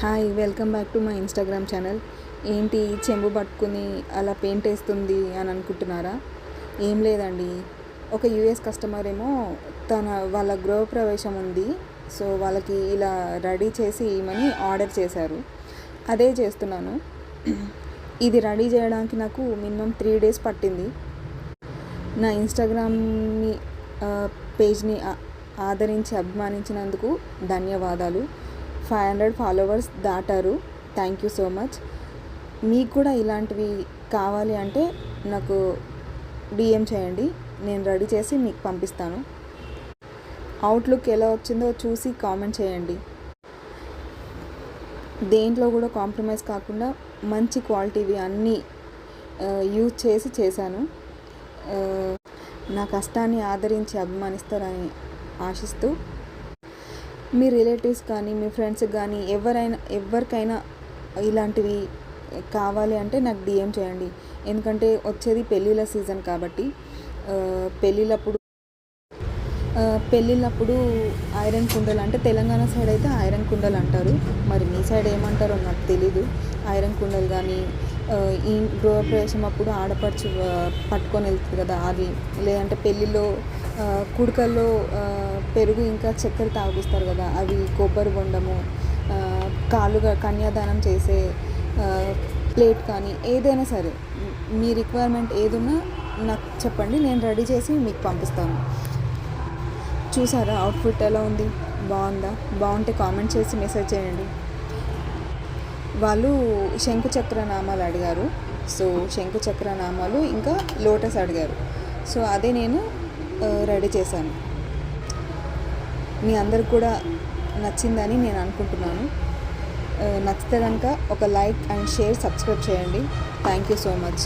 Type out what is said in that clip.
Hi, welcome back to my Instagram channel. ఏంటి చెంబు పట్టుకుని అలా పెయింట్ వేస్తుంది అని అనుకుంటున్నారా? ఏం లేదండి, ఒక యూఎస్ కస్టమర్ ఏమో వాళ్ళ గృహప్రవేశం ఉంది, సో వాళ్ళకి ఇలా రెడీ చేసి ఇవ్వమని ఆర్డర్ చేశారు. అదే చేస్తున్నాను. ఇది రెడీ చేయడానికి నాకు మినిమం 3 days పట్టింది. నా ఇన్స్టాగ్రామ్ని పేజ్ని ఆదరించి అభిమానించినందుకు ధన్యవాదాలు. 500 ఫాలోవర్స్ దాటారు. Thank you so much. మీకు కూడా ఇలాంటివి కావాలి అంటే నాకు డిఎం చేయండి, నేను రెడీ చేసి మీకు పంపిస్తాను. అవుట్లుక్ ఎలా వచ్చిందో చూసి కామెంట్ చేయండి. దేంట్లో కూడా కాంప్రమైజ్ కాకుండా మంచి క్వాలిటీవి అన్నీ యూజ్ చేశాను. నా కష్టాన్ని ఆదరించి అభిమానిస్తారని ఆశిస్తూ, మీ రిలేటివ్స్ కానీ మీ ఫ్రెండ్స్కి కానీ ఎవరికైనా ఇలాంటివి కావాలి అంటే నాకు డిఎం చేయండి. ఎందుకంటే వచ్చేది పెళ్ళిళ్ళ సీజన్ కాబట్టి పెళ్ళిళ్ళప్పుడు ఐరన్ కుండలు అంటే తెలంగాణ సైడ్ అయితే ఐరన్ కుండలు అంటారు, మరి మీ సైడ్ ఏమంటారో నాకు తెలీదు. ఐరన్ కుండలు కానీ ఈ గృహప్రవేశం అప్పుడు ఆడపడుచు పట్టుకొని వెళ్తుంది కదా అది, లేదంటే పెళ్ళిలో కుడుకల్లో పెరుగు ఇంకా చక్కెర తాగిస్తారు కదా అవి, కొబ్బరి బొండము, కాలుగా కన్యాదానం చేసే ప్లేట్ కానీ ఏదైనా సరే మీ రిక్వైర్మెంట్ ఏదున్నా నాకు చెప్పండి, నేను రెడీ చేసి మీకు పంపిస్తాను. చూసారా అవుట్ఫిట్ ఎలా ఉంది? బాగుందా? బాగుంటే కామెంట్ చేసి మెసేజ్ చేయండి. వాళ్ళు శంకుచక్ర నామాలు అడిగారు, సో శంకుచక్ర నామాలు ఇంకా లోటస్ అడిగారు, సో అదే నేను రెడీ చేశాను. మీ అందరికి కూడా నచ్చిందని నేను అనుకుంటున్నాను. నచ్చితే కనుక ఒక లైక్ అండ్ షేర్, సబ్స్క్రైబ్ చేయండి. Thank you so much.